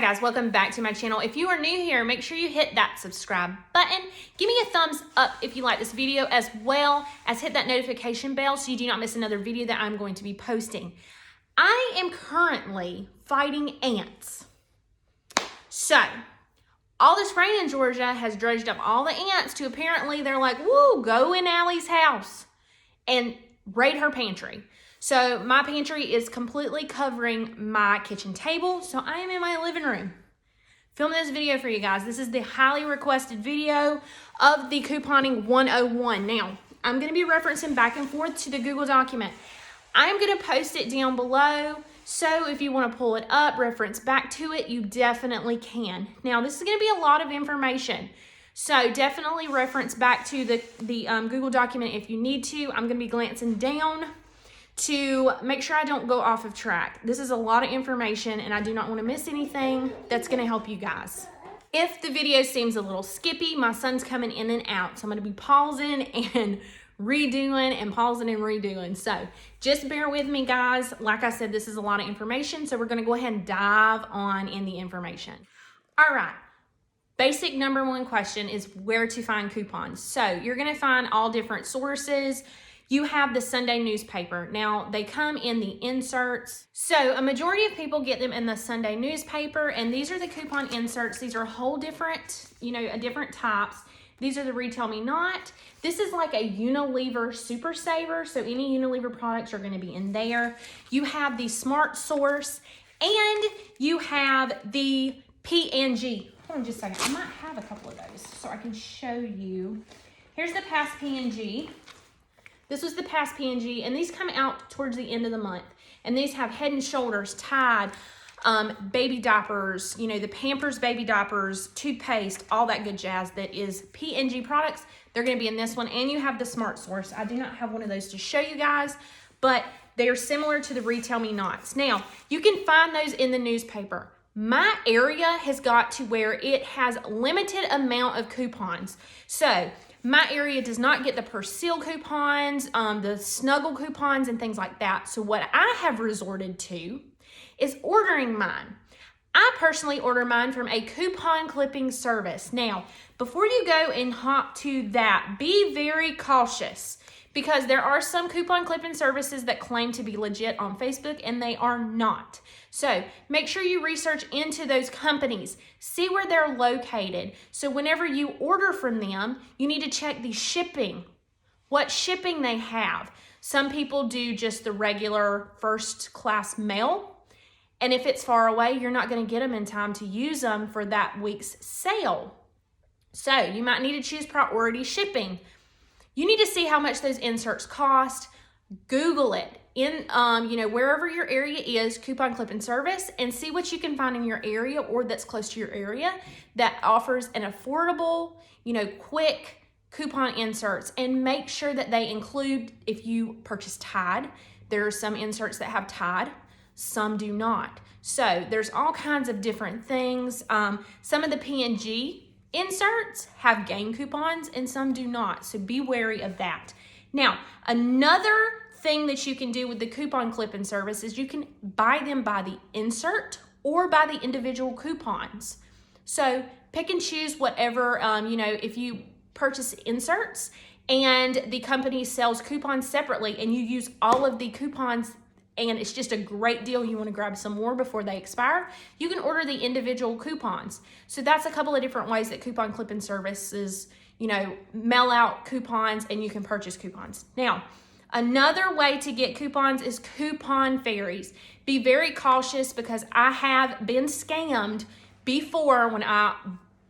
guys, welcome back to my channel. If you are new here, make sure you hit that subscribe button. Give me a thumbs up if you like this video, as well as hit that notification bell so you do not miss another video that I'm going to be posting. I am currently fighting ants. So, all this rain in Georgia has dredged up all the ants to apparently they're like, woo, go in Allie's house and raid her pantry. So my pantry is completely covering my kitchen table. So I am in my living room filming this video for you guys. This is the highly requested video of the couponing 101. Now, I'm going to be referencing back and forth to the Google document. I'm going to post it down below. So if you want to pull it up, reference back to it, you definitely can. Now, this is going to be a lot of information. So definitely reference back to the Google document if you need to. I'm going to be glancing down to make sure I don't go off of track. This is a lot of information and I do not want to miss anything that's going to help you guys. If the video seems a little skippy, my son's coming in and out. So I'm going to be pausing and redoing and pausing and redoing. So just bear with me, guys. Like I said, this is a lot of information. So we're going to go ahead and dive on in the information. All right. Basic number one question is where to find coupons. So you're going to find all different sources. You have the Sunday newspaper. Now, they come in the inserts. So a majority of people get them in the Sunday newspaper, and these are the coupon inserts. These are whole different, different types. These are the Retail Me Not. This is like a Unilever Super Saver, so any Unilever products are going to be in there. You have the Smart Source, and you have the P&G. Hold on just a second. I might have a couple of those so I can show you. Here's the past P&G. This was the past P&G, and these come out towards the end of the month. And these have Head & Shoulders, Tide, baby diapers, the Pampers baby diapers, toothpaste, all that good jazz that is P&G products. They're going to be in this one. And you have the Smart Source. I do not have one of those to show you guys, but they are similar to the Retail Me Nots. Now, you can find those in the newspaper. My area has got to where it has limited amount of coupons. So my area does not get the Persil coupons, the Snuggle coupons, and things like that. So what I have resorted to is ordering mine. I personally order mine from a coupon clipping service. Now, before you go and hop to that, be very cautious because there are some coupon clipping services that claim to be legit on Facebook and they are not. So make sure you research into those companies, see where they're located. So whenever you order from them, you need to check the shipping, what shipping they have. Some people do just the regular first class mail. And if it's far away, you're not going to get them in time to use them for that week's sale. So you might need to choose priority shipping. You need to see how much those inserts cost. Google it in, wherever your area is, coupon clipping service, and see what you can find in your area or that's close to your area that offers an affordable, quick coupon inserts, and make sure that they include, if you purchase Tide, there are some inserts that have Tide, some do not. So there's all kinds of different things. Some of the P&G inserts have game coupons and some do not. So be wary of that. Now, another thing that you can do with the coupon clipping service is you can buy them by the insert or by the individual coupons. So pick and choose whatever, if you purchase inserts and the company sells coupons separately and you use all of the coupons and it's just a great deal, you want to grab some more before they expire, you can order the individual coupons. So that's a couple of different ways that coupon clipping services, mail out coupons and you can purchase coupons. Now, another way to get coupons is coupon fairies. Be very cautious because I have been scammed before. When I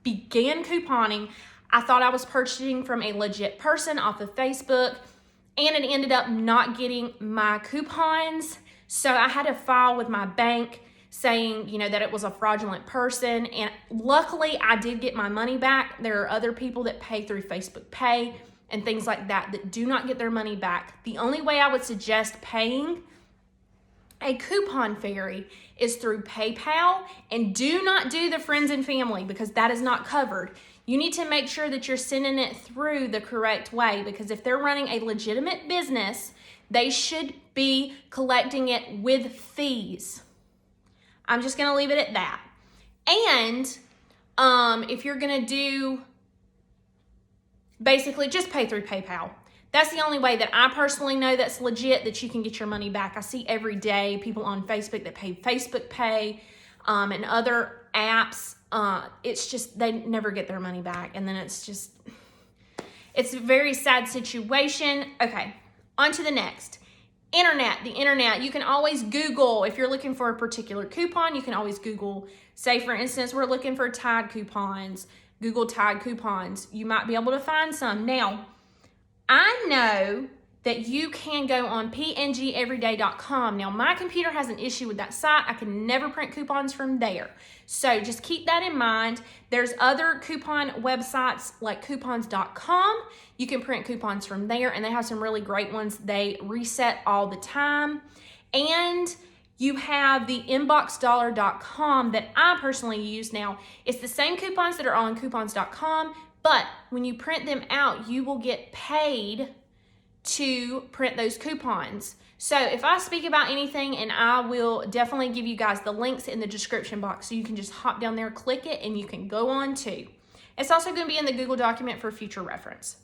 began couponing, I thought I was purchasing from a legit person off of Facebook, and it ended up not getting my coupons. So I had to file with my bank saying, that it was a fraudulent person. And luckily I did get my money back. There are other people that pay through Facebook Pay and things like that do not get their money back. The only way I would suggest paying a coupon fairy is through PayPal, and do not do the friends and family because that is not covered. You need to make sure that you're sending it through the correct way because if they're running a legitimate business, they should be collecting it with fees. I'm just going to leave it at that. And if you're gonna do, basically just pay through PayPal. That's the only way that I personally know that's legit, that you can get your money back. I see every day people on Facebook that pay Facebook Pay and other apps. It's just, they never get their money back. And then it's a very sad situation. Okay, on to the next. The internet, you can always Google, if you're looking for a particular coupon, you can always Google, say for instance, we're looking for Tide coupons, Google Tide coupons. You might be able to find some. Now, I know that you can go on pngeveryday.com. Now, my computer has an issue with that site. I can never print coupons from there. So just keep that in mind. There's other coupon websites like coupons.com. You can print coupons from there, and they have some really great ones. They reset all the time. And you have the inboxdollar.com that I personally use now. It's the same coupons that are on coupons.com, but when you print them out, you will get paid to print those coupons. So if I speak about anything, and I will definitely give you guys the links in the description box, so you can just hop down there, click it, and you can go on to. It's also going to be in the Google document for future reference.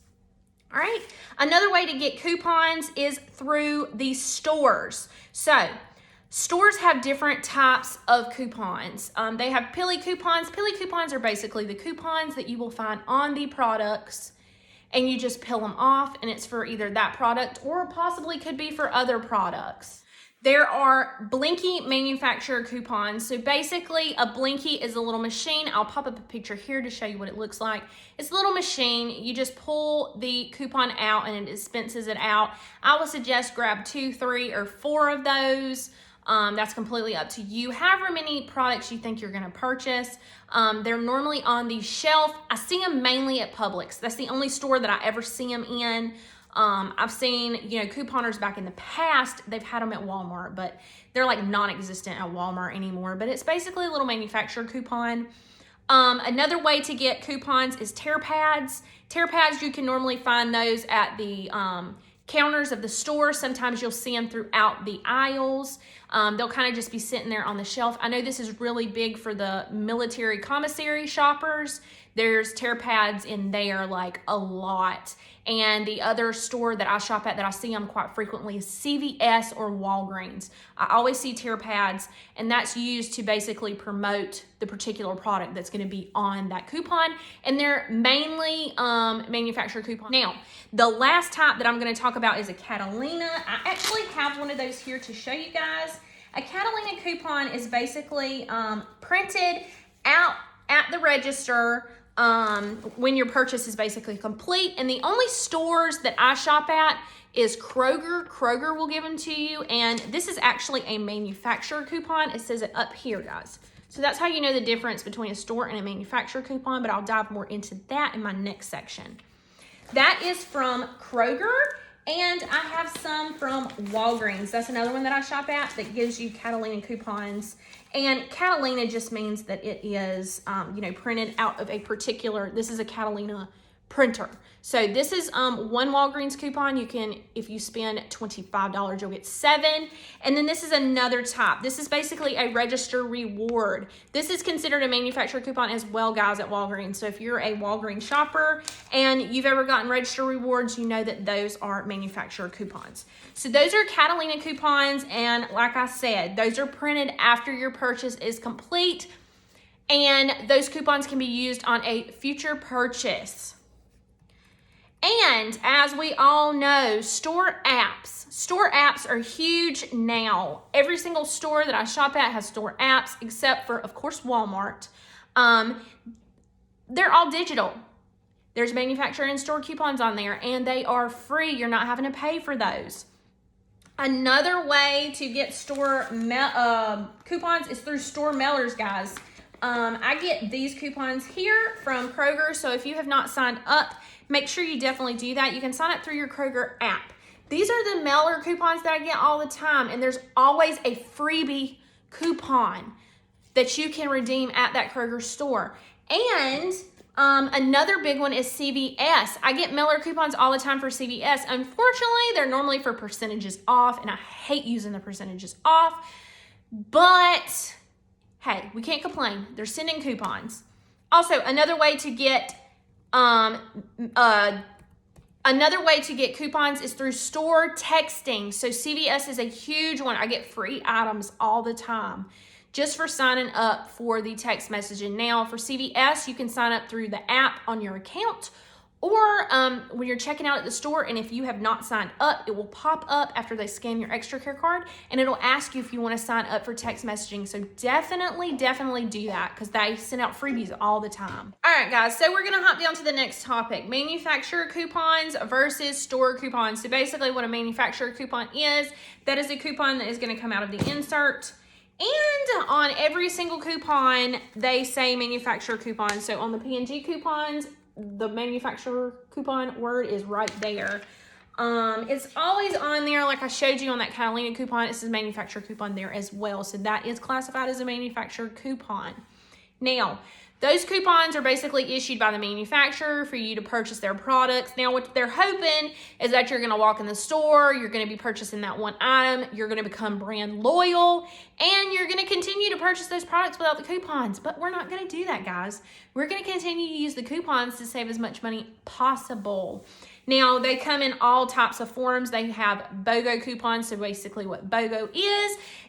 All right, another way to get coupons is through the stores. So stores have different types of coupons. They have Pilly coupons. Pilly coupons are basically the coupons that you will find on the products, and you just peel them off, and it's for either that product or possibly could be for other products. There are Blinky manufacturer coupons. So basically a Blinky is a little machine. I'll pop up a picture here to show you what it looks like. It's a little machine. You just pull the coupon out and it dispenses it out. I would suggest grab 2, 3, or 4 of those. That's completely up to you. However many products you think you're gonna purchase. They're normally on the shelf. I see them mainly at Publix. That's the only store that I ever see them in. I've seen, couponers back in the past, they've had them at Walmart, but they're like non-existent at Walmart anymore. But it's basically a little manufacturer coupon. Another way to get coupons is tear pads. Tear pads, you can normally find those at the counters of the store. Sometimes you'll see them throughout the aisles. They'll kind of just be sitting there on the shelf. I know this is really big for the military commissary shoppers. There's tear pads in there like a lot. And the other store that I shop at that I see them quite frequently is CVS or Walgreens. I always see tear pads, and that's used to basically promote the particular product that's going to be on that coupon. And they're mainly manufacturer coupons. Now, the last type that I'm going to talk about is a Catalina. I actually have one of those here to show you guys. A Catalina coupon is basically printed out at the register when your purchase is basically complete. And the only stores that I shop at is Kroger. Kroger will give them to you. And this is actually a manufacturer coupon. It says it up here, guys. So that's how you know the difference between a store and a manufacturer coupon, but I'll dive more into that in my next section. That is from Kroger, and I have some from Walgreens. That's another one that I shop at that gives you Catalina coupons. And Catalina just means that it is, printed out of a particular, this is a Catalina printer. So this is one Walgreens coupon. You can, if you spend $25, you'll get 7. And then this is another type. This is basically a register reward. This is considered a manufacturer coupon as well, guys, at Walgreens. So if you're a Walgreens shopper and you've ever gotten register rewards, you know that those are manufacturer coupons. So those are Catalina coupons. And like I said, those are printed after your purchase is complete. And those coupons can be used on a future purchase. And as we all know, store apps are huge now. Every single store that I shop at has store apps, except for, of course, Walmart. They're all digital. There's manufacturer and store coupons on there, and they are free. You're not having to pay for those. Another way to get store coupons is through store mailers, guys. I get these coupons here from Kroger, so if you have not signed up, make sure you definitely do that. You can sign up through your Kroger app. These are the mailer coupons that I get all the time, and there's always a freebie coupon that you can redeem at that Kroger store. And another big one is CVS. I get mailer coupons all the time for CVS. Unfortunately, they're normally for percentages off, and I hate using the percentages off, but hey, we can't complain. They're sending coupons. Also, another way to get coupons is through store texting. So CVS is a huge one. I get free items all the time just for signing up for the text messaging. Now for CVS, you can sign up through the app on your account, or when you're checking out at the store, and if you have not signed up, it will pop up after they scan your extra care card, and it'll ask you if you want to sign up for text messaging. So definitely do that, because they send out freebies all the time. All right, guys, so we're gonna hop down to the next topic: manufacturer coupons versus store coupons. So basically what a manufacturer coupon is, that is a coupon that is gonna come out of the insert. And on every single coupon, they say manufacturer coupon. So on the P&G coupons, the manufacturer coupon word is right there. It's always on there, like I showed you on that Catalina coupon. It says manufacturer coupon there as well. So that is classified as a manufacturer coupon. Now, those coupons are basically issued by the manufacturer for you to purchase their products. Now, what they're hoping is that you're going to walk in the store, you're going to be purchasing that one item, you're going to become brand loyal, and you're going to continue to purchase those products without the coupons. But we're not going to do that, guys. We're going to continue to use the coupons to save as much money possible. Now, they come in all types of forms. They have BOGO coupons. So basically what BOGO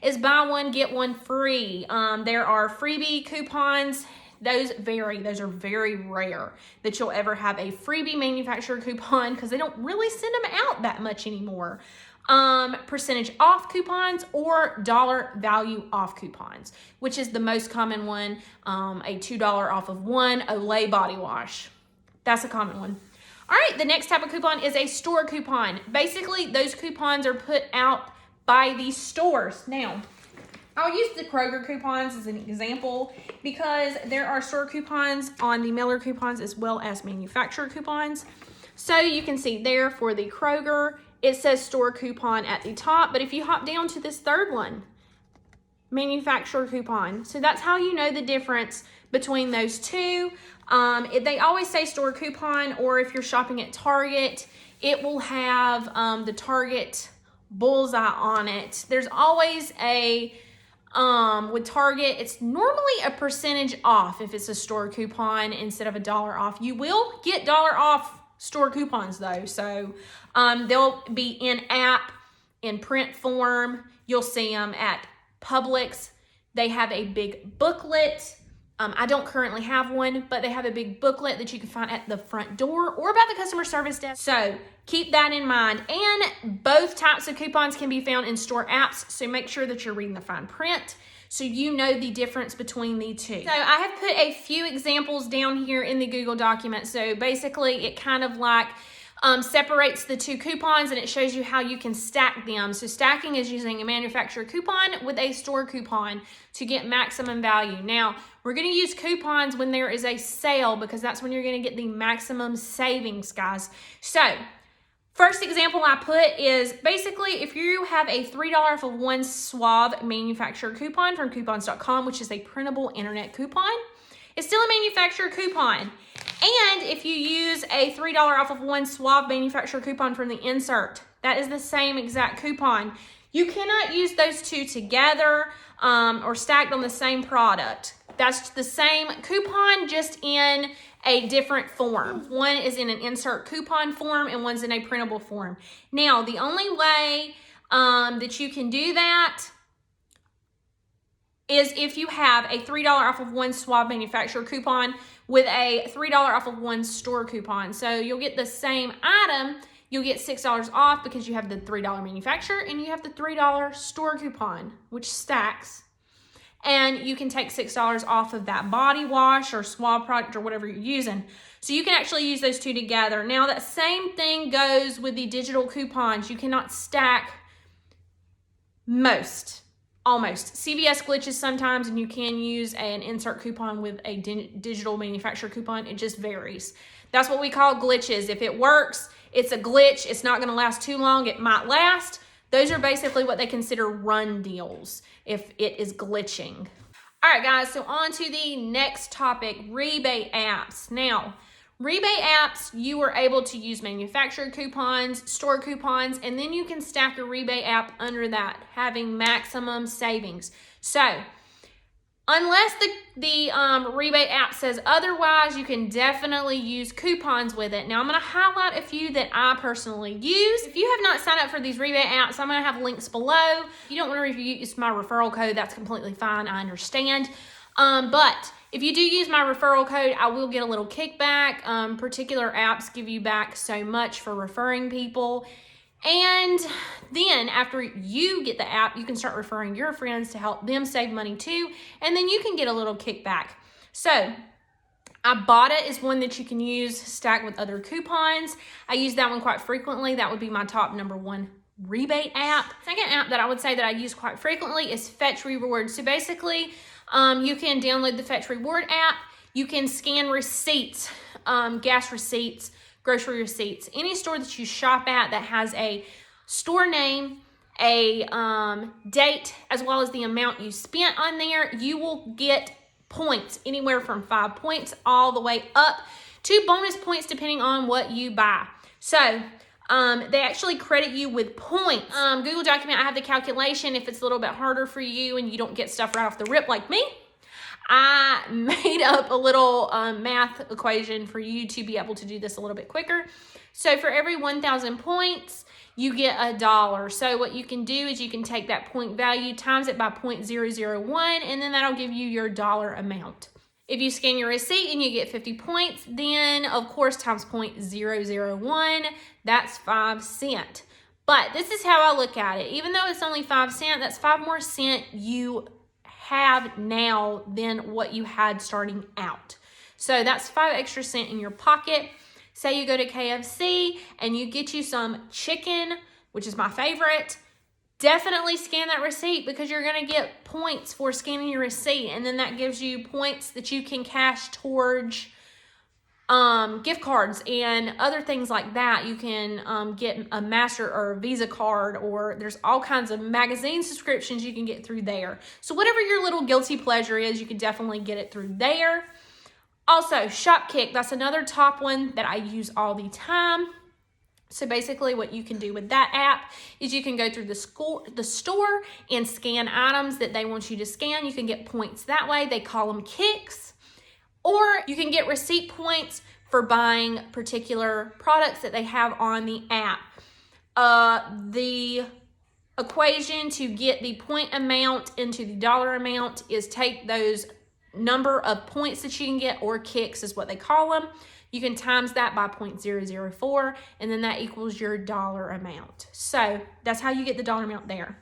is buy one, get one free. There are freebie coupons. Those vary. Those are very rare that you'll ever have a freebie manufacturer coupon, because they don't really send them out that much anymore. Percentage off coupons or dollar value off coupons, which is the most common one. A $2 off of one Olay body wash. That's a common one. All right, the next type of coupon is a store coupon. Basically, those coupons are put out by the stores. Now, I'll use the Kroger coupons as an example, because there are store coupons on the Miller coupons as well as manufacturer coupons. So you can see there for the Kroger, it says store coupon at the top, but if you hop down to this third one, manufacturer coupon. So that's how you know the difference between those two. They always say store coupon, or if you're shopping at Target, it will have the Target bullseye on it. There's always a with Target, it's normally a percentage off if it's a store coupon instead of a $1 off. You will get $1 off store coupons though. So they'll be in app, in print form. You'll see them at Publix. They have a big booklet. I don't currently have one, but they have a big booklet that you can find at the front door or about the customer service desk. So keep that in mind. And both types of coupons can be found in store apps. So make sure that you're reading the fine print so you know the difference between the two. So I have put a few examples down here in the Google document. So basically it kind of like separates the two coupons, and it shows you how you can stack them. So stacking is using a manufacturer coupon with a store coupon to get maximum value. Now, we're going to use coupons when there is a sale, because that's when you're going to get the maximum savings, guys. So first example I put is basically if you have a $3 off of one Suave manufacturer coupon from coupons.com, which is a printable internet coupon, it's still a manufacturer coupon. And if you use a $3 off of one Suave manufacturer coupon from the insert, that is the same exact coupon. You cannot use those two together or stacked on the same product. That's the same coupon, just in a different form. One is in an insert coupon form and one's in a printable form. Now, the only way that you can do that is if you have a $3 off of one Suave manufacturer coupon with a $3 off of one store coupon. So you'll get the same item, you'll get $6 off because you have the $3 manufacturer and you have the $3 store coupon, which stacks. And you can take $6 off of that body wash or Suave product or whatever you're using. So you can actually use those two together. Now that same thing goes with the digital coupons. You cannot stack almost. CVS glitches sometimes, and you can use an insert coupon with a digital manufacturer coupon. It just varies. That's what we call glitches. If it works, it's a glitch. It's not going to last too long. It might last. Those are basically what they consider run deals if it is glitching. All right, guys, so on to the next topic, rebate apps. Now, rebate apps, you are able to use manufacturer coupons, store coupons, and then you can stack a rebate app under that, having maximum savings. So, Unless the rebate app says otherwise, you can definitely use coupons with it. Now, I'm going to highlight a few that I personally use. If you have not signed up for these rebate apps, I'm going to have links below. If you don't want to use my referral code, that's completely fine. I understand. But if you do use my referral code, I will get a little kickback. Particular apps give you back so much for referring people. And then after you get the app, you can start referring your friends to help them save money too. And then you can get a little kickback. So Ibotta is one that you can use stacked with other coupons. I use that one quite frequently. That would be my top #1 rebate app. Second app that I would say that I use quite frequently is Fetch Rewards. So basically, you can download the Fetch Reward app. You can scan receipts, gas receipts, grocery receipts, any store that you shop at that has a store name, a date, as well as the amount you spent on there, you will get points, anywhere from 5 points all the way up to bonus points depending on what you buy. So they actually credit you with points. Google document, I have the calculation. If it's a little bit harder for you and you don't get stuff right off the rip like me, I made up a little math equation for you to be able to do this a little bit quicker. So for every 1,000 points, you get $1. So what you can do is you can take that point value, times it by 0.001, and then that'll give you your dollar amount. If you scan your receipt and you get 50 points, then of course times 0.001, that's 5 cents. But this is how I look at it. Even though it's only 5 cents, that's 5 more cents you have now than what you had starting out. So that's 5 extra cents in your pocket. Say you go to KFC and you get you some chicken, which is my favorite. Definitely scan that receipt because you're going to get points for scanning your receipt. And then that gives you points that you can cash towards gift cards and other things like that. You can get a Master or a Visa card, or there's all kinds of magazine subscriptions you can get through there. So whatever your little guilty pleasure is, you can definitely get it through there. Also, Shopkick, that's another top one that I use all the time. So basically what you can do with that app is you can go through the store and scan items that they want you to scan. You can get points that way. They call them kicks. Or you can get receipt points for buying particular products that they have on the app. The equation to get the point amount into the dollar amount is take those number of points that you can get, or kicks is what they call them. You can times that by 0.004, and then that equals your dollar amount. So that's how you get the dollar amount there.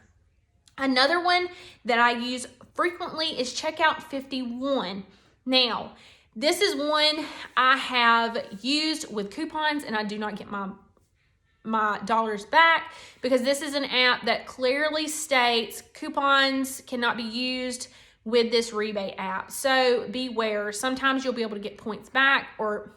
Another one that I use frequently is Checkout 51. Now, this is one I have used with coupons, and I do not get my dollars back because this is an app that clearly states coupons cannot be used with this rebate app. So beware. Sometimes you'll be able to get points back or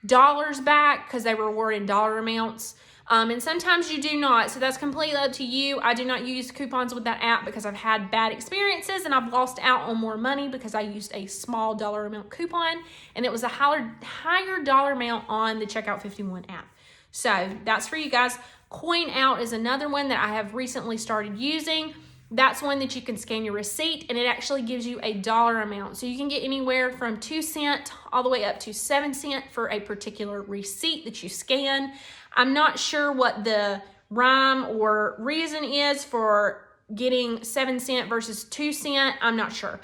dollars back because they reward in dollar amounts. And sometimes you do not. So that's completely up to you. I do not use coupons with that app because I've had bad experiences and I've lost out on more money because I used a small dollar amount coupon and it was a higher dollar amount on the Checkout 51 app. So that's for you guys. Coin Out is another one that I have recently started using. That's one that you can scan your receipt and it actually gives you a dollar amount. So you can get anywhere from 2 cents all the way up to 7 cents for a particular receipt that you scan. I'm not sure what the rhyme or reason is for getting 7 cents versus 2 cents. I'm not sure.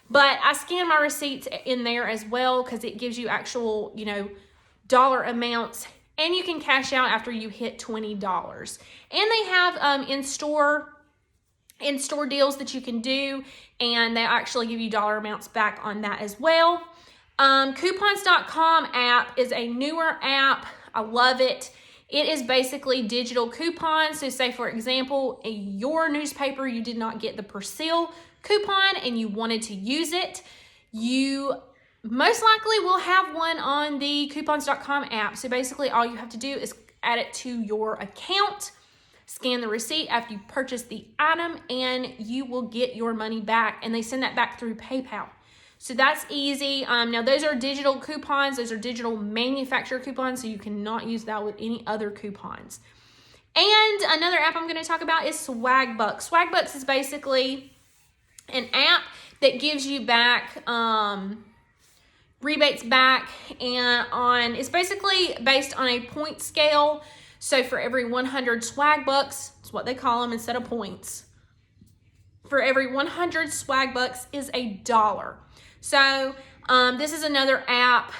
But I scan my receipts in there as well because it gives you actual, dollar amounts. And you can cash out after you hit $20. And they have in-store deals that you can do, and they actually give you dollar amounts back on that as well. Coupons.com app is a newer app. I love it. It is basically digital coupons. So say, for example, in your newspaper, you did not get the Persil coupon and you wanted to use it. You most likely will have one on the coupons.com app. So basically all you have to do is add it to your account, scan the receipt after you purchase the item, and you will get your money back. And they send that back through PayPal. So that's easy. Now those are digital coupons. Those are digital manufacturer coupons. So you cannot use that with any other coupons. And another app I'm going to talk about is Swagbucks. Swagbucks is basically an app that gives you back rebates back, and it's basically based on a point scale. So for every 100 swag bucks, that's what they call them instead of points. For every 100 swag bucks is $1. So this is another app.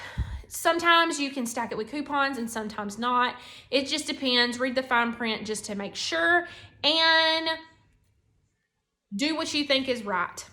Sometimes you can stack it with coupons and sometimes not. It just depends. Read the fine print just to make sure and do what you think is right.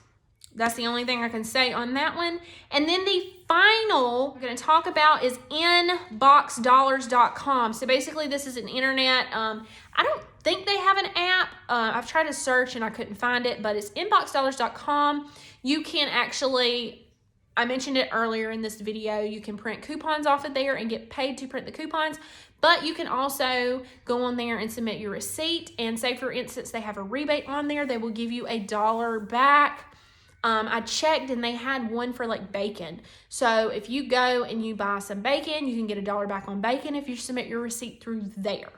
That's the only thing I can say on that one. And then the final I'm going to talk about is inboxdollars.com. So basically this is an internet, I don't think they have an app. I've tried to search and I couldn't find it, but it's inboxdollars.com. You can actually, I mentioned it earlier in this video, you can print coupons off of there and get paid to print the coupons, but you can also go on there and submit your receipt, and say for instance they have a rebate on there, they will give you $1 back. I checked and they had one for like bacon. So if you go and you buy some bacon, you can get $1 back on bacon if you submit your receipt through there.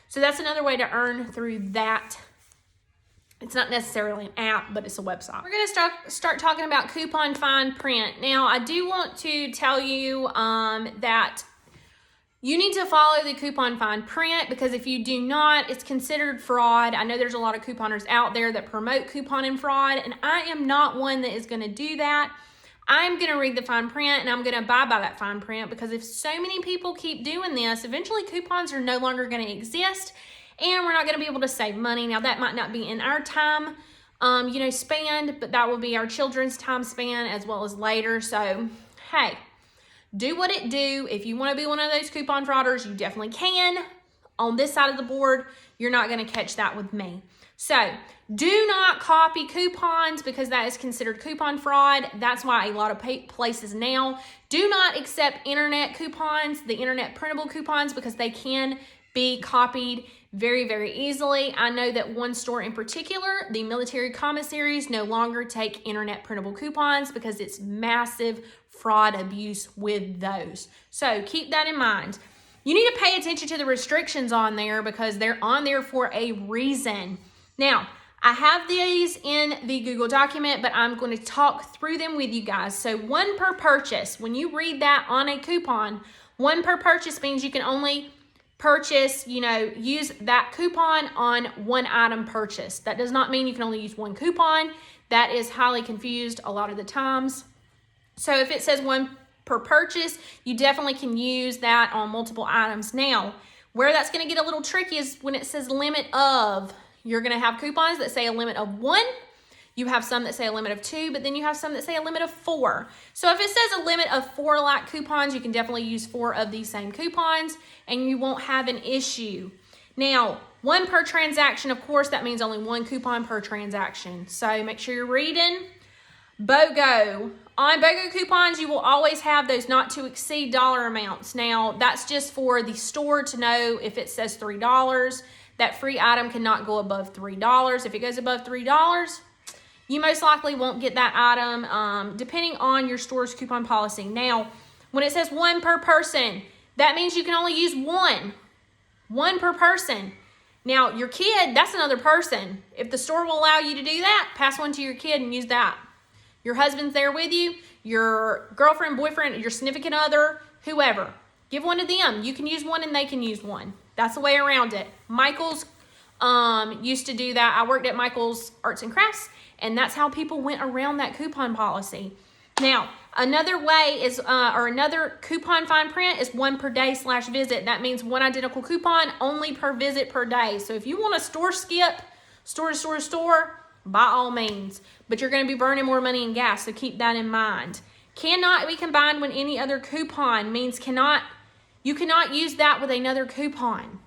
So that's another way to earn through that. It's not necessarily an app, but it's a website. We're going to start talking about coupon fine print. Now, I do want to tell you that you need to follow the coupon fine print, because if you do not, it's considered fraud. I know there's a lot of couponers out there that promote couponing fraud, and I am not one that is going to do that. I'm going to read the fine print and I'm going to abide by that fine print, because if so many people keep doing this, eventually coupons are no longer going to exist and we're not going to be able to save money. Now that might not be in our time, span, but that will be our children's time span as well as later. So, hey, do what it do. If you want to be one of those coupon frauders, you definitely can. On this side of the board, you're not going to catch that with me. So do not copy coupons, because that is considered coupon fraud. That's why a lot of places now do not accept internet coupons, the internet printable coupons, because they can be copied very, very easily. I know that one store in particular, the military commissaries, no longer take internet printable coupons because it's massive fraud abuse with those. So keep that in mind. You need to pay attention to the restrictions on there, because they're on there for a reason. Now, I have these in the Google document, but I'm going to talk through them with you guys. So 1 per purchase. When you read that on a coupon, 1 per purchase means you can only purchase, use that coupon on 1 item purchase. That does not mean you can only use 1 coupon. That is highly confused a lot of the times. So if it says 1 per purchase, you definitely can use that on multiple items. Now, where that's going to get a little tricky is when it says limit of. You're going to have coupons that say a limit of 1. You have some that say a limit of 2, but then you have some that say a limit of 4. So if it says a limit of 4 like coupons, you can definitely use 4 of these same coupons and you won't have an issue. Now, 1 per transaction, of course, that means only 1 coupon per transaction. So make sure you're reading. BOGO. On BOGO coupons, you will always have those not to exceed dollar amounts. Now, that's just for the store to know if it says $3. That free item cannot go above $3. If it goes above $3, you most likely won't get that item, depending on your store's coupon policy. Now, when it says 1 per person, that means you can only use 1. 1 per person. Now, your kid, that's another person. If the store will allow you to do that, pass 1 to your kid and use that. Your husband's there with you, your girlfriend, boyfriend, your significant other, whoever. Give 1 to them. You can use 1 and they can use 1. That's the way around it. Michael's used to do that. I worked at Michael's Arts and Crafts, and that's how people went around that coupon policy. Now, another way is, or another coupon fine print is 1 per day / visit. That means 1 identical coupon only per visit per day. So if you want a store skip, store to store to store, by all means. But you're going to be burning more money in gas, so keep that in mind. Cannot be combined with any other coupon means you cannot use that with another coupon.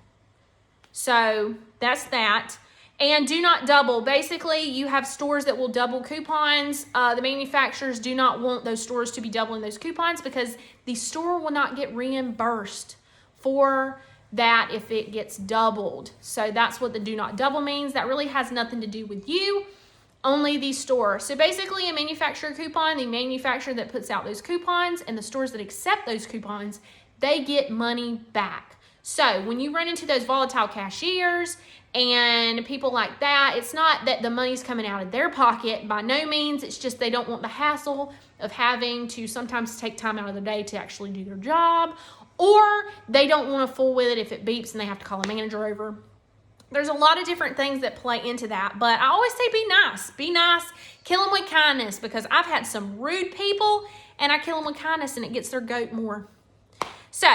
So that's that. And do not double. Basically, you have stores that will double coupons. The manufacturers do not want those stores to be doubling those coupons, because the store will not get reimbursed for that if it gets doubled. So that's what the do not double means. That really has nothing to do with you, only the store. So basically, a manufacturer coupon, the manufacturer that puts out those coupons, and the stores that accept those coupons, they get money back. So when you run into those volatile cashiers and people like that, it's not that the money's coming out of their pocket. By no means. It's just they don't want the hassle of having to sometimes take time out of the day to actually do their job, or they don't want to fool with it if it beeps and they have to call a manager over. There's a lot of different things that play into that, but I always say be nice. Be nice, kill them with kindness, because I've had some rude people and I kill them with kindness and it gets their goat more. So,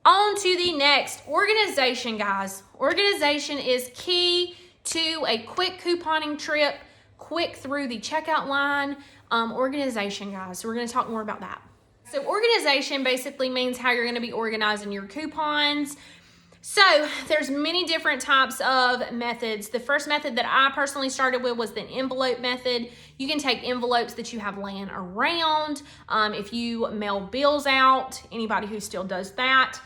on to the next, organization, guys. Organization is key to a quick couponing trip, quick through the checkout line. Organization, guys. So we're going to talk more about that. So organization basically means how you're going to be organizing your coupons. So there's many different types of methods. The first method that I personally started with was the envelope method. You can take envelopes that you have laying around. If you mail bills out, anybody who still does that,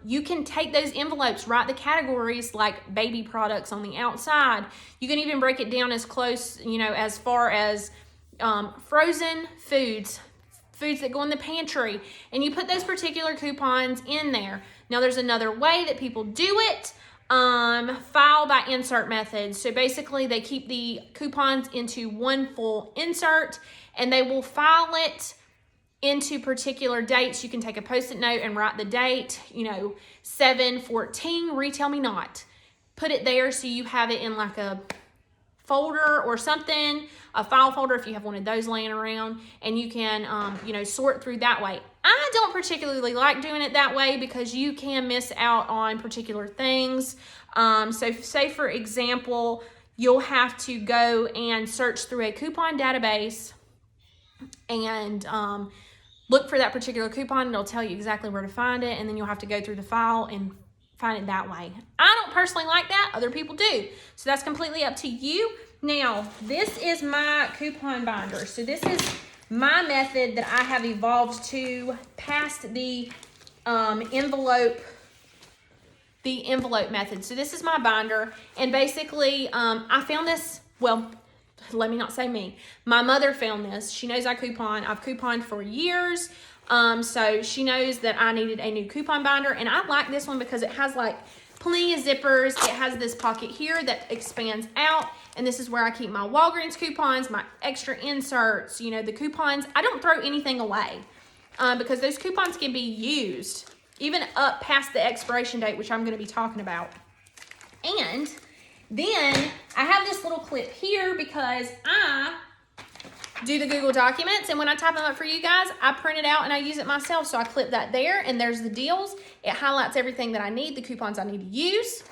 you can take those envelopes, write the categories like baby products on the outside. You can even break it down as close, as far as frozen foods that go in the pantry, and you put those particular coupons in there. Now there's another way that people do it, file by insert method. So basically they keep the coupons into one full insert and they will file it into particular dates. You can take a Post-it note and write the date, 7/14, retail me not. Put it there so you have it in like a folder or something, a file folder if you have one of those laying around, and you can, sort through that way. I don't particularly like doing it that way because you can miss out on particular things. So say for example, you'll have to go and search through a coupon database and look for that particular coupon. It'll tell you exactly where to find it, and then you'll have to go through the file and find it that way. I don't personally like that. Other people do. So that's completely up to you. Now, this is my coupon binder. So this is my method that I have evolved to past the envelope method. So this is my binder, and basically I found this, well, let me not say me. My mother found this. She knows I coupon. I've couponed for years. So she knows that I needed a new coupon binder, and I like this one because it has like plenty of zippers. It has this pocket here that expands out, and this is where I keep my Walgreens coupons, my extra inserts, the coupons. I don't throw anything away because those coupons can be used even up past the expiration date, which I'm going to be talking about. And then I have this little clip here because I do the Google Documents, and when I type them up for you guys, I print it out and I use it myself. So I clip that there, and there's the deals. It highlights everything that I need, the coupons I need to use.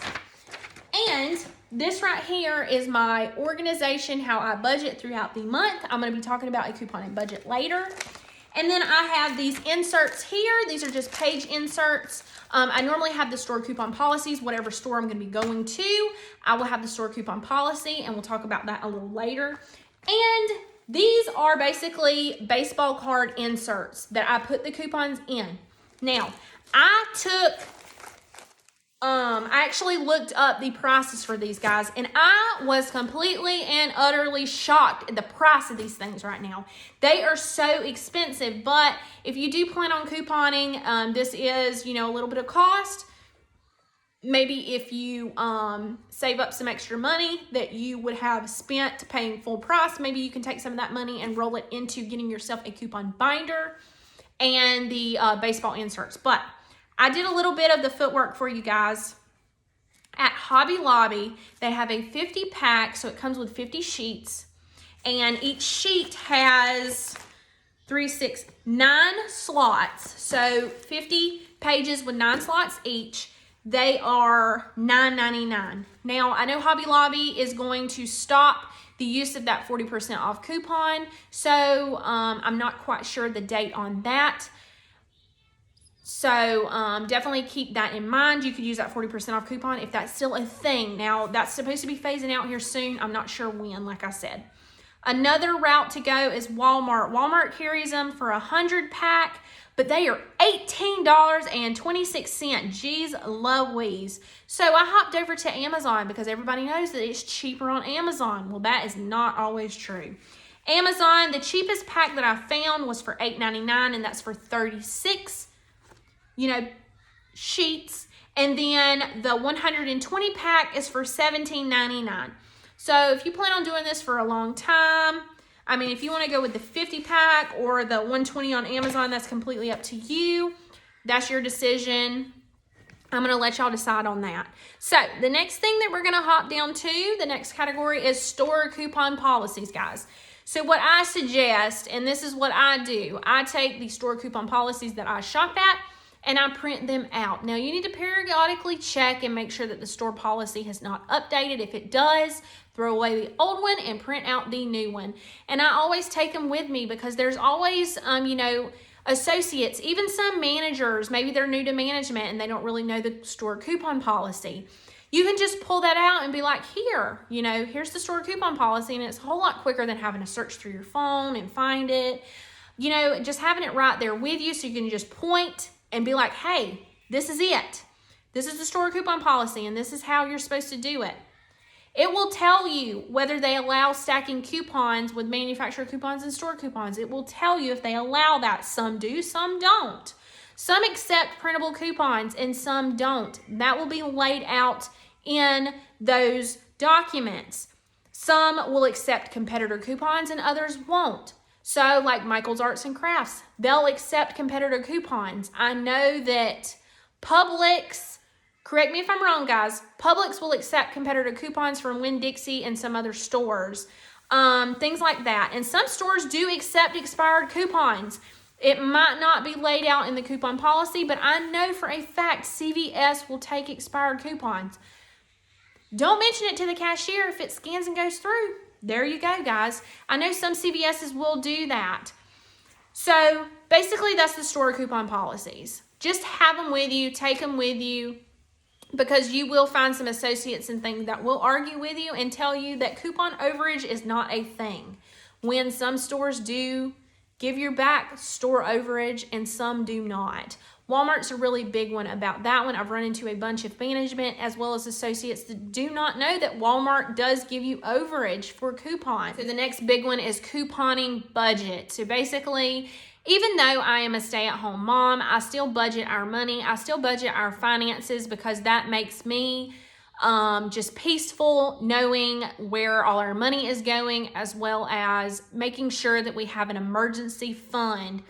And this right here is my organization, how I budget throughout the month. I'm going to be talking about a couponing budget later. And then I have these inserts here. These are just page inserts. I normally have the store coupon policies, whatever store I'm going to be going to. I will have the store coupon policy, and we'll talk about that a little later. And these are basically baseball card inserts that I put the coupons in. Now, I actually looked up the prices for these guys, and I was completely and utterly shocked at the price of these things right now. They are so expensive, but if you do plan on couponing, this is, a little bit of cost. Maybe if you save up some extra money that you would have spent paying full price, maybe you can take some of that money and roll it into getting yourself a coupon binder and the baseball inserts. But I did a little bit of the footwork for you guys. At Hobby Lobby, they have a 50 pack, so it comes with 50 sheets. And each sheet has 9 slots. So 50 pages with 9 slots each. They are $9.99. Now, I know Hobby Lobby is going to stop the use of that 40% off coupon, so I'm not quite sure the date on that. So definitely keep that in mind. You could use that 40% off coupon if that's still a thing. Now, that's supposed to be phasing out here soon. I'm not sure when, like I said. Another route to go is Walmart. Walmart carries them for 100 pack, but they are $18.26. Jeez Louise. So I hopped over to Amazon because everybody knows that it's cheaper on Amazon. Well, that is not always true. Amazon, the cheapest pack that I found was for $8.99, and that's for 36, sheets. And then the 120 pack is for $17.99. So if you plan on doing this for a long time, I mean, if you want to go with the 50 pack or the 120 on Amazon, that's completely up to you. That's your decision. I'm going to let y'all decide on that. So the next thing that we're going to hop down to, the next category is store coupon policies, guys. So what I suggest, and this is what I do, I take the store coupon policies that I shop at and I print them out. Now you need to periodically check and make sure that the store policy has not updated. If it does, throw away the old one and print out the new one. And I always take them with me because there's always, associates, even some managers, maybe they're new to management and they don't really know the store coupon policy. You can just pull that out and be like, here, here's the store coupon policy, and it's a whole lot quicker than having to search through your phone and find it. Just having it right there with you so you can just point and be like, hey, this is it. This is the store coupon policy, and this is how you're supposed to do it. It will tell you whether they allow stacking coupons with manufacturer coupons and store coupons. It will tell you if they allow that. Some do, some don't. Some accept printable coupons and some don't. That will be laid out in those documents. Some will accept competitor coupons and others won't. So like Michael's Arts and Crafts, they'll accept competitor coupons. I know that Publix, correct me if I'm wrong, guys, Publix will accept competitor coupons from Winn-Dixie and some other stores. Things like that. And some stores do accept expired coupons. It might not be laid out in the coupon policy, but I know for a fact CVS will take expired coupons. Don't mention it to the cashier if it scans and goes through. There you go, guys. I know some CVS's will do that. So basically that's the store coupon policies. Just have them with you, take them with you, because you will find some associates and things that will argue with you and tell you that coupon overage is not a thing. When some stores do give you back store overage and some do not. Walmart's a really big one about that one. I've run into a bunch of management as well as associates that do not know that Walmart does give you overage for coupons. So the next big one is couponing budget. So basically, even though I am a stay-at-home mom, I still budget our money. I still budget our finances because that makes me just peaceful knowing where all our money is going, as well as making sure that we have an emergency fund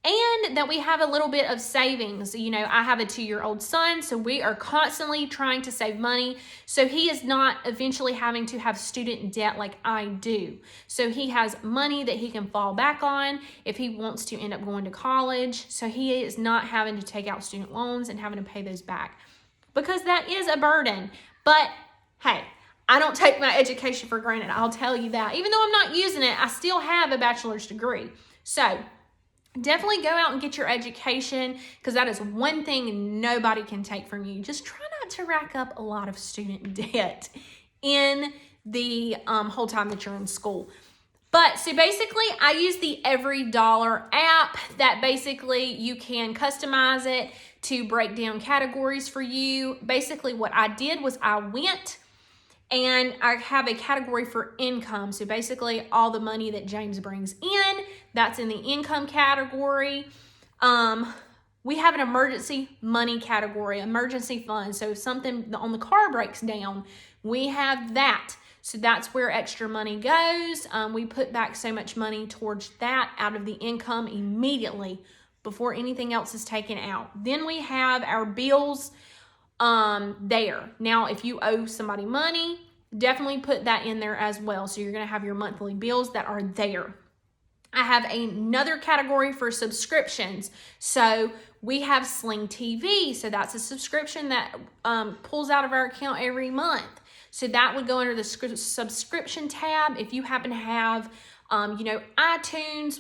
and that we have a little bit of savings. I have a 2-year-old son, so we are constantly trying to save money so he is not eventually having to have student debt like I do. So he has money that he can fall back on if he wants to end up going to college, so he is not having to take out student loans and having to pay those back, because that is a burden. But hey, I don't take my education for granted, I'll tell you that. Even though I'm not using it, I still have a bachelor's degree. So definitely go out and get your education, because that is one thing nobody can take from you. Just try not to rack up a lot of student debt in the whole time that you're in school. But so basically I use the Every Dollar app that basically you can customize it to break down categories for you. Basically what I did was I went and I have a category for income. So basically all the money that James brings in, that's in the income category. We have an emergency money category, emergency fund. So if something on the car breaks down, we have that. So that's where extra money goes. We put back so much money towards that out of the income immediately before anything else is taken out. Then we have our bills there. Now, if you owe somebody money, definitely put that in there as well. So you're going to have your monthly bills that are there. I have another category for subscriptions. So we have Sling TV. So that's a subscription that pulls out of our account every month. So that would go under the subscription tab. If you happen to have, iTunes,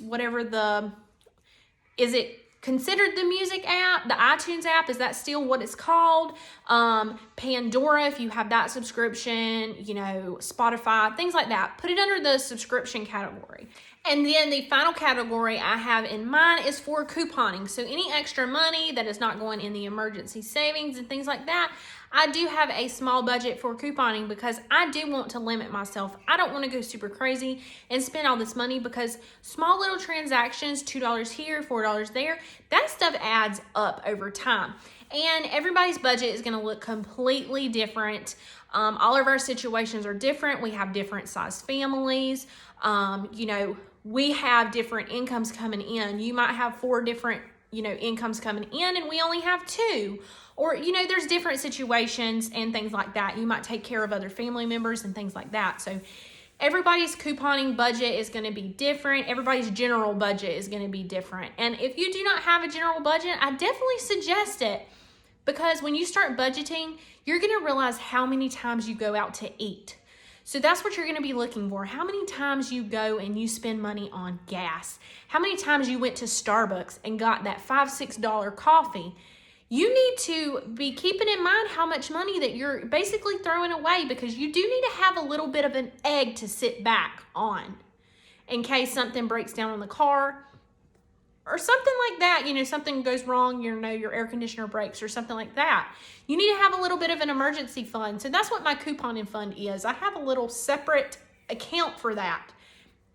is it considered the music app? The iTunes app, is that still what it's called? Pandora, if you have that subscription, Spotify, things like that. Put it under the subscription category. And then the final category I have in mind is for couponing. So any extra money that is not going in the emergency savings and things like that, I do have a small budget for couponing because I do want to limit myself. I don't want to go super crazy and spend all this money, because small little transactions, $2 here, $4 there, that stuff adds up over time. And everybody's budget is going to look completely different. All of our situations are different. We have different size families. You know, we have different incomes coming in. You might have 4 different, you know, incomes coming in and we only have 2. Or, you know, there's different situations and things like that. You might take care of other family members and things like that. So everybody's couponing budget is going to be different. Everybody's general budget is going to be different. And if you do not have a general budget, I definitely suggest it, because when you start budgeting, you're going to realize how many times you go out to eat. So that's what you're going to be looking for. How many times you go and you spend money on gas? How many times you went to Starbucks and got that $5, $6 coffee? You need to be keeping in mind how much money that you're basically throwing away, because you do need to have a little bit of an egg to sit back on in case something breaks down on the car or something like that. You know, something goes wrong, you know, your air conditioner breaks or something like that. You need to have a little bit of an emergency fund. So that's what my couponing fund is. I have a little separate account for that.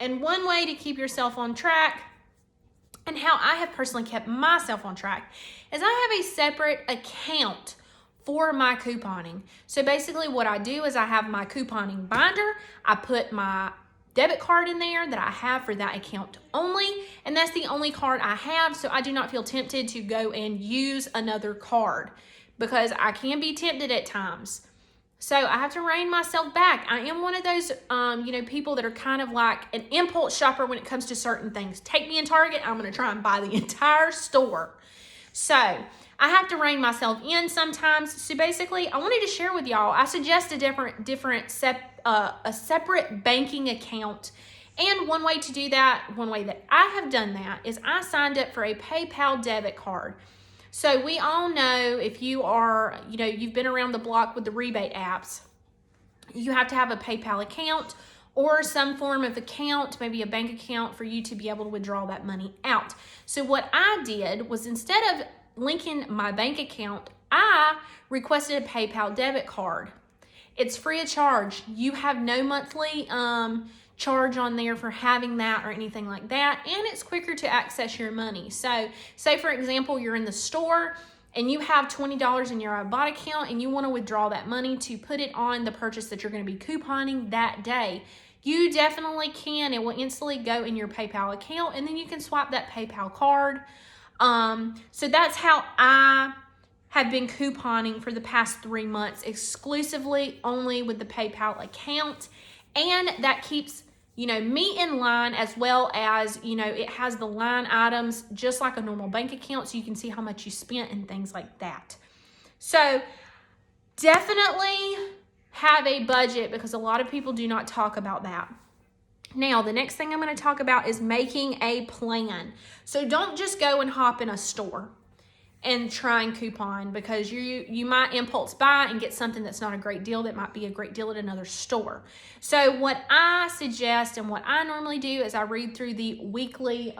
And one way to keep yourself on track, and how I have personally kept myself on track, is I have a separate account for my couponing. So basically what I do is I have my couponing binder. I put my debit card in there that I have for that account only, and that's the only card I have, so I do not feel tempted to go and use another card, because I can be tempted at times. So I have to rein myself back. I am one of those, you know, people that are kind of like an impulse shopper when it comes to certain things. Take me in Target, I'm going to try and buy the entire store. So I have to rein myself in sometimes. So basically, I wanted to share with y'all, I suggest a separate banking account. And one way to do that, one way that I have done that, is I signed up for a PayPal debit card. So we all know, if you are, you know, you've been around the block with the rebate apps, you have to have a PayPal account or some form of account, maybe a bank account, for you to be able to withdraw that money out. So what I did was, instead of linking my bank account, I requested a PayPal debit card. It's free of charge. You have no monthly charge on there for having that or anything like that, and it's quicker to access your money. So say for example, you're in the store and you have $20 in your Rebate account and you want to withdraw that money to put it on the purchase that you're going to be couponing that day. You definitely can. It will instantly go in your PayPal account, and then you can swipe that PayPal card. So that's how I have been couponing for the past 3 months, exclusively only with the PayPal account. And that keeps, you know, me in line, as well as, you know, it has the line items just like a normal bank account, so you can see how much you spent and things like that. So definitely have a budget, because a lot of people do not talk about that. Now, the next thing I'm going to talk about is making a plan. So don't just go and hop in a store and try and coupon, because you might impulse buy and get something that's not a great deal that might be a great deal at another store. So what I suggest and what I normally do is I read through the weekly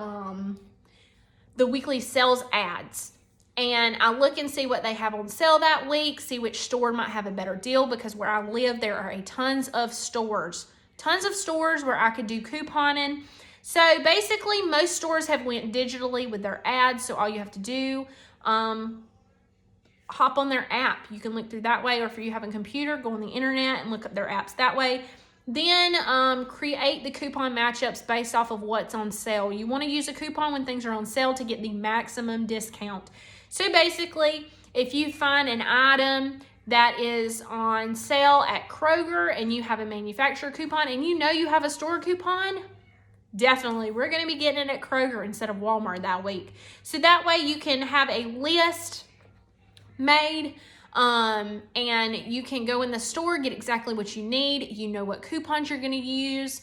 sales ads, and I look and see what they have on sale that week, see which store might have a better deal, because where I live there are tons of stores where I could do couponing. So basically most stores have went digitally with their ads, so all you have to do, hop on their app. You can look through that way, or if you have a computer, go on the internet and look up their apps that way. Then create the coupon matchups based off of what's on sale. You want to use a coupon when things are on sale to get the maximum discount. So basically, if you find an item that is on sale at Kroger and you have a manufacturer coupon and you know you have a store coupon, definitely we're going to be getting it at Kroger instead of Walmart that week. So that way you can have a list made, and you can go in the store, get exactly what you need. You know what coupons you're going to use,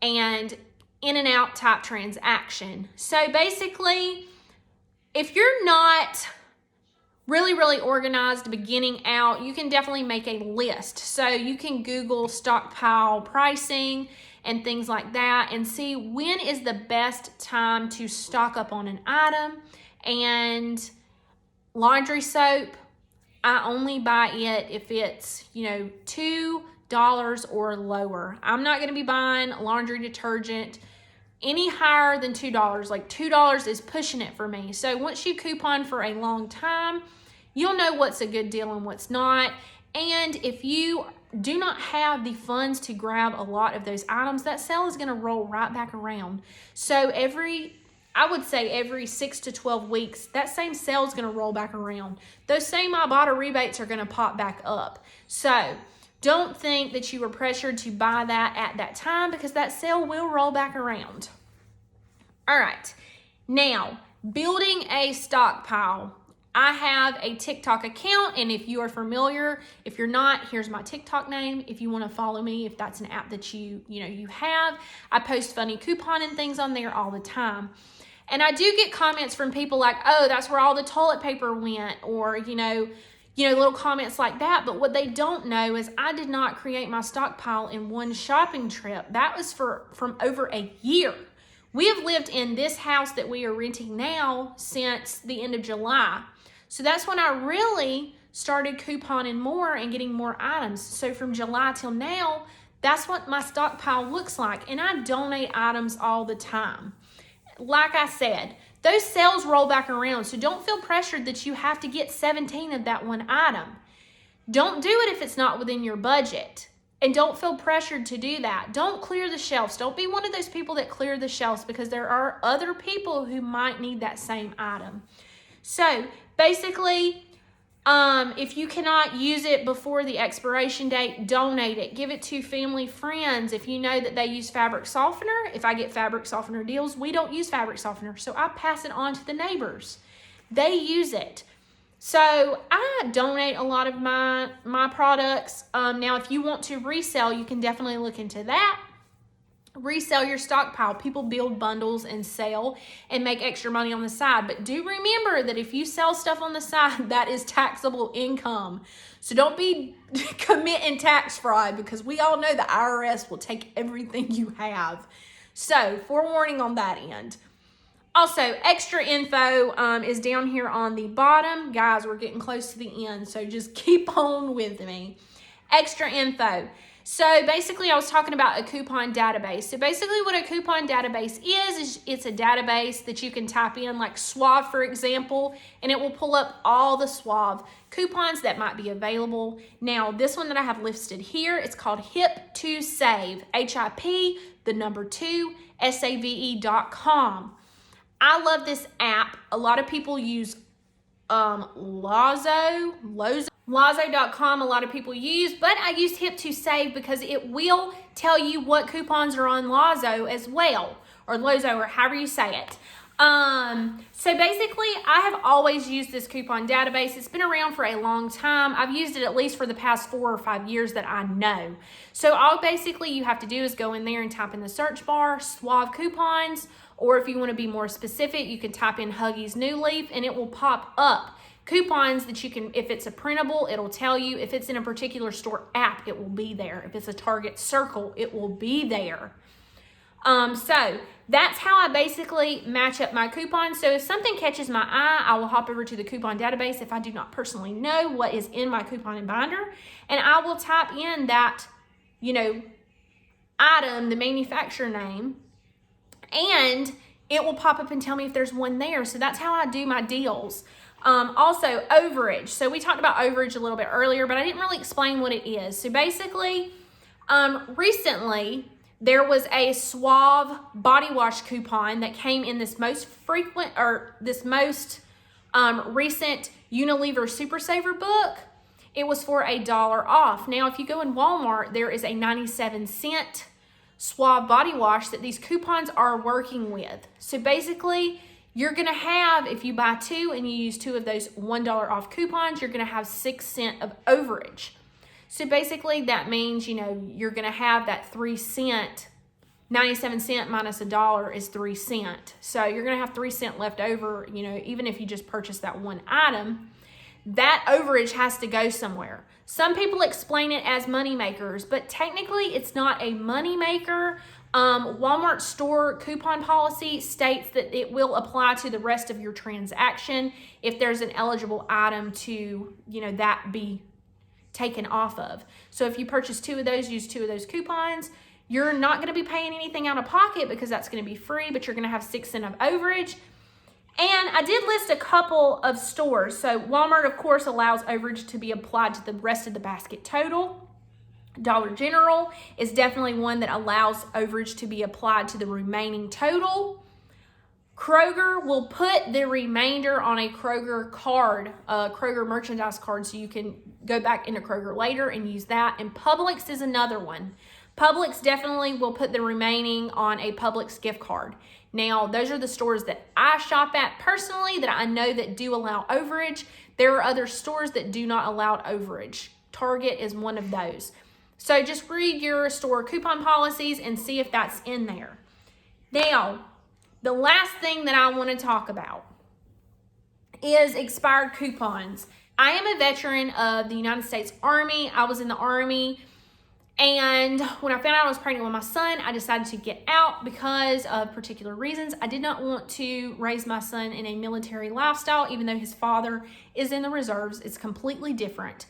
and in and out type transaction. So basically, if you're not really organized beginning out, you can definitely make a list. So you can Google stockpile pricing and things like that and see when is the best time to stock up on an item. And laundry soap, I only buy it if it's, you know, $2 or lower. I'm not going to be buying laundry detergent any higher than $2. Like $2 is pushing it for me. So once you coupon for a long time, you'll know what's a good deal and what's not. And if you do not have the funds to grab a lot of those items, that sale is going to roll right back around. So I would say every 6 to 12 weeks, that same sale is going to roll back around. Those same Ibotta rebates are going to pop back up. So don't think that you were pressured to buy that at that time, because that sale will roll back around. All right, now building a stockpile. I have a TikTok account, and if you are familiar, if you're not, here's my TikTok name. If you want to follow me, if that's an app that you have, I post funny coupon and things on there all the time. And I do get comments from people like, oh, that's where all the toilet paper went, or, little comments like that. But what they don't know is I did not create my stockpile in one shopping trip. That was from over a year. We have lived in this house that we are renting now since the end of July. So that's when I really started couponing more and getting more items. So from July till now, that's what my stockpile looks like. And I donate items all the time. Like I said, those sales roll back around. So don't feel pressured that you have to get 17 of that one item. Don't do it if it's not within your budget. And don't feel pressured to do that. Don't clear the shelves. Don't be one of those people that clear the shelves, because there are other people who might need that same item. So basically, if you cannot use it before the expiration date, donate it. Give it to family, friends. If you know that they use fabric softener, if I get fabric softener deals, we don't use fabric softener, so I pass it on to the neighbors. They use it. So I donate a lot of my products. Now, if you want to resell, you can definitely look into that. Resell your stockpile. People build bundles and sell and make extra money on the side. But do remember that if you sell stuff on the side, that is taxable income. So don't be committing tax fraud, because we all know the IRS will take everything you have. So forewarning on that end. Also, extra info is down here on the bottom. Guys, we're getting close to the end, so just keep on with me. Extra info. So basically, I was talking about a coupon database. So basically what a coupon database is it's a database that you can type in, like Suave, for example, and it will pull up all the Suave coupons that might be available. Now, this one that I have listed here, it's called Hip2Save, HIP, the number 2, SAVE.com. I love this app. A lot of people use Lazo.com a lot of people use, but I use Hip2Save because it will tell you what coupons are on Lazo as well, or Lozo, or however you say it. So basically, I have always used this coupon database. It's been around for a long time. I've used it at least for the past 4 or 5 years that I know. So all basically you have to do is go in there and type in the search bar, Suave coupons, or if you want to be more specific, you can type in Huggies New Leaf, and it will pop up coupons that you can, if it's a printable, it'll tell you. If it's in a particular store app, it will be there. If it's a Target Circle, it will be there. So that's how I basically match up my coupons. So if something catches my eye, I will hop over to the coupon database if I do not personally know what is in my coupon binder, and I will type in that, item, the manufacturer name, and it will pop up and tell me if there's one there. So that's how I do my deals. Also, overage. So we talked about overage a little bit earlier, but I didn't really explain what it is. So basically, recently, there was a Suave body wash coupon that came in this most recent Unilever Super Saver book. It was for $1 off. Now, if you go in Walmart, there is a 97-cent Suave body wash that these coupons are working with. So basically, you're going to have, if you buy 2 and you use 2 of those $1 off coupons, you're going to have 6 cents of overage. So basically, that means, you're going to have that 3 cent, 97 cent minus $1 is 3 cents. So you're going to have 3 cents left over, even if you just purchase that one item. That overage has to go somewhere. Some people explain it as money makers, but technically it's not a money maker. Walmart store coupon policy states that it will apply to the rest of your transaction if there's an eligible item to, that be taken off of. So if you purchase 2 of those, use 2 of those coupons, you're not going to be paying anything out of pocket because that's going to be free, but you're going to have 6 cents of overage. And I did list a couple of stores. So Walmart, of course, allows overage to be applied to the rest of the basket total. Dollar General is definitely one that allows overage to be applied to the remaining total. Kroger will put the remainder on a Kroger card, a Kroger merchandise card, so you can go back into Kroger later and use that. And Publix is another one. Publix definitely will put the remaining on a Publix gift card. Now, those are the stores that I shop at personally that I know that do allow overage. There are other stores that do not allow overage. Target is one of those. So just read your store coupon policies and see if that's in there. Now, the last thing that I want to talk about is expired coupons. I am a veteran of the United States Army. I was in the Army, and when I found out I was pregnant with my son, I decided to get out because of particular reasons. I did not want to raise my son in a military lifestyle, even though his father is in the reserves. It's completely different.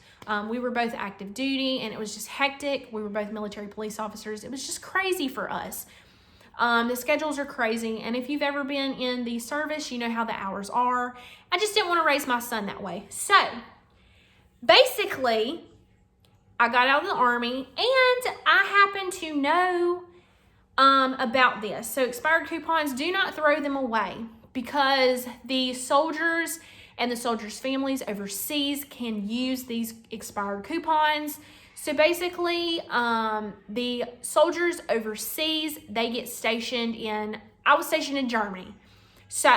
We were both active duty, and it was just hectic. We were both military police officers. It was just crazy for us. The schedules are crazy, and if you've ever been in the service, you know how the hours are. I just didn't want to raise my son that way. So, basically, I got out of the Army, and I happen to know about this. So, expired coupons, do not throw them away, because the soldiers and the soldiers' families overseas can use these expired coupons. So basically, the soldiers overseas, they get stationed I was stationed in Germany. So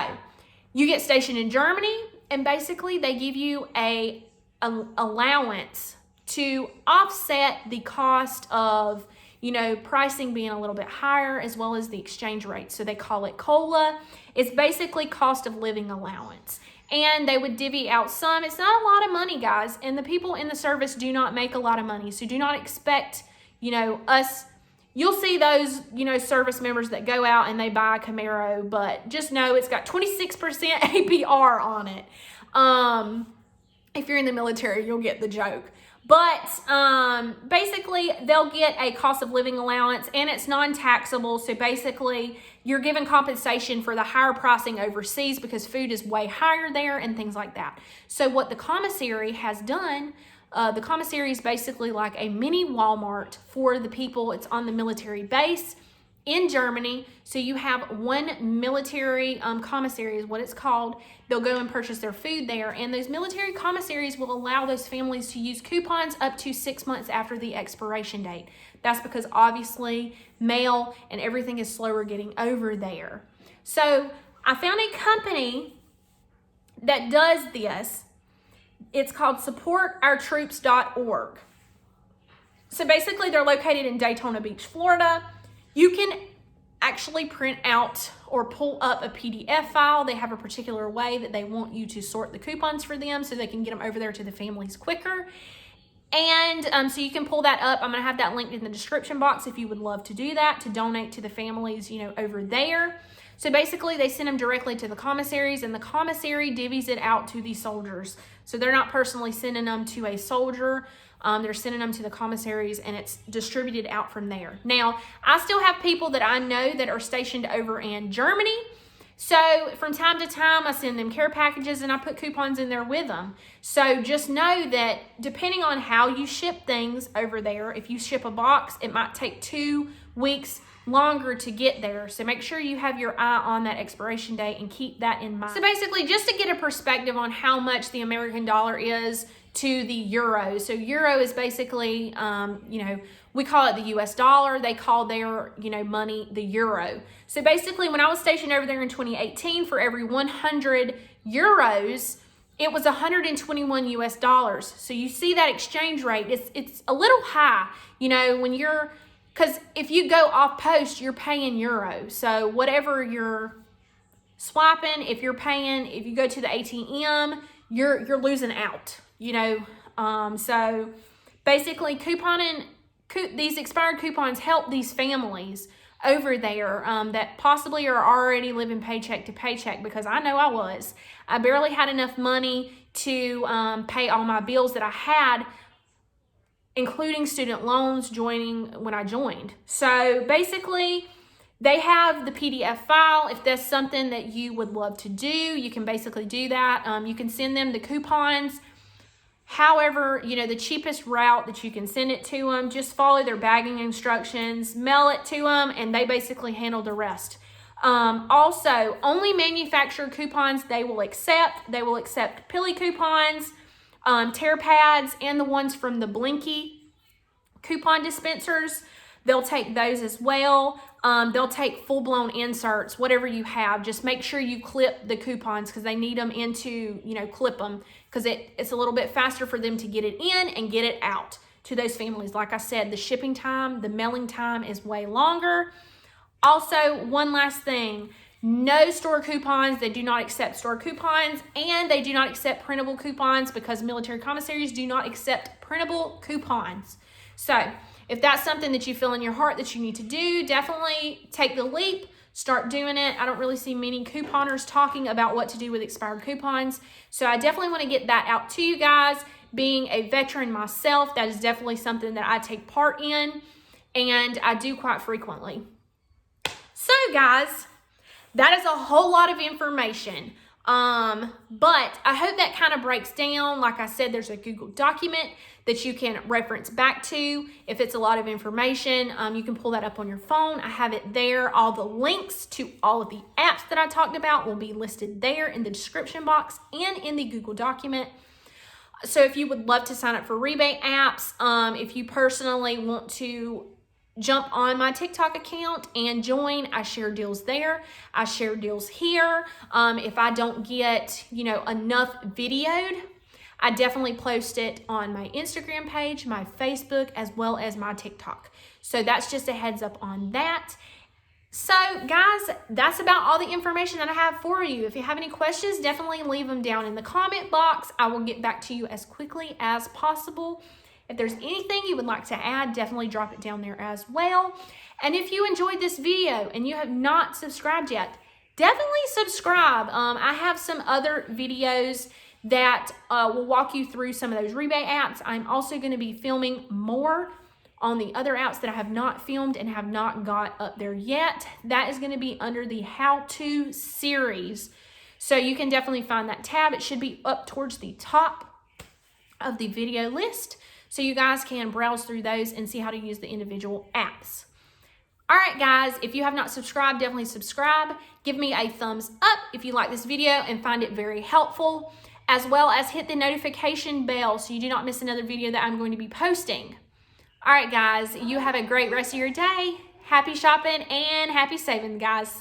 you get stationed in Germany, and basically they give you an allowance to offset the cost of, pricing being a little bit higher, as well as the exchange rate. So they call it COLA. It's basically cost of living allowance. And they would divvy out some. It's not a lot of money, guys. And the people in the service do not make a lot of money. So do not expect, us. You'll see those, service members that go out and they buy a Camaro. But just know it's got 26% APR on it. If you're in the military, you'll get the joke. But basically, they'll get a cost of living allowance, and it's non-taxable. So basically, you're given compensation for the higher pricing overseas because food is way higher there and things like that. So what the commissary has done, the commissary is basically like a mini Walmart for the people. It's on the military base in Germany. So you have one military commissary is what it's called. They'll go and purchase their food there, and those military commissaries will allow those families to use coupons up to 6 months after the expiration date. That's because obviously mail and everything is slower getting over there. So I found a company that does this. It's called supportourtroops.org. So basically they're located in Daytona Beach, Florida. You can actually print out or pull up a PDF file. They have a particular way that they want you to sort the coupons for them so they can get them over there to the families quicker. And so you can pull that up. I'm going to have that linked in the description box if you would love to do that, to donate to the families, over there. So basically they send them directly to the commissaries, and the commissary divvies it out to the soldiers. So they're not personally sending them to a soldier. They're sending them to the commissaries, and it's distributed out from there. Now, I still have people that I know that are stationed over in Germany. So from time to time, I send them care packages, and I put coupons in there with them. So just know that depending on how you ship things over there, if you ship a box, it might take 2 weeks longer to get there. So make sure you have your eye on that expiration date and keep that in mind. So basically, just to get a perspective on how much the American dollar is to the euro. So euro is basically, we call it the US dollar. They call their, money the euro. So basically, when I was stationed over there in 2018, for every 100 euros, it was 121 US dollars. So you see that exchange rate, it's a little high, because if you go off post, you're paying euro. So whatever you're swiping, if you go to the ATM, you're losing out. So basically these expired coupons help these families over there that possibly are already living paycheck to paycheck, because I know I barely had enough money to pay all my bills that I had, including student loans when I joined. So basically They have the PDF file. If that's something that you would love to do, you can basically do that. You can send them the coupons. However, you know, the cheapest route that you can send it to them, just follow their bagging instructions, mail it to them, and they basically handle the rest. Also, only manufacturer coupons they will accept. They will accept Pilly coupons, tear pads, and the ones from the Blinky coupon dispensers. They'll take those as well. They'll take full-blown inserts, whatever you have. Just make sure you clip the coupons because they need them into, you know, clip them because it's a little bit faster for them to get it in and get it out to those families. Like I said, the shipping time, the mailing time is way longer. Also, one last thing, no store coupons. They do not accept store coupons, and they do not accept printable coupons because military commissaries do not accept printable coupons. So if that's something that you feel in your heart that you need to do, definitely take the leap, start doing it. I don't really see many couponers talking about what to do with expired coupons. So I definitely want to get that out to you guys. Being a veteran myself, that is definitely something that I take part in, and I do quite frequently. So guys, that is a whole lot of information. But I hope that kind of breaks down. Like I said, there's a Google document that you can reference back to. If it's a lot of information, you can pull that up on your phone. I have it there. All the links to all of the apps that I talked about will be listed there in the description box and in the Google document. So if you would love to sign up for Rebate Apps, if you personally want to jump on my TikTok account and join, I share deals there. I share deals here. If I don't get, you know, enough videoed, I definitely post it on my Instagram page, my Facebook, as well as my TikTok. So that's just a heads up on that. So guys, that's about all the information that I have for you. If you have any questions, definitely leave them down in the comment box. I will get back to you as quickly as possible. If there's anything you would like to add, definitely drop it down there as well. And if you enjoyed this video and you have not subscribed yet, definitely subscribe. I have some other videos that will walk you through some of those rebate apps. I'm also going to be filming more on the other apps that I have not filmed and have not got up there yet. That is going to be under the how-to series. So you can definitely find that tab. It should be up towards the top of the video list, so you guys can browse through those and see how to use the individual apps. All right, guys, if you have not subscribed, definitely subscribe. Give me a thumbs up if you like this video and find it very helpful, as well as hit the notification bell so you do not miss another video that I'm going to be posting. All right, guys, you have a great rest of your day. Happy shopping and happy saving, guys.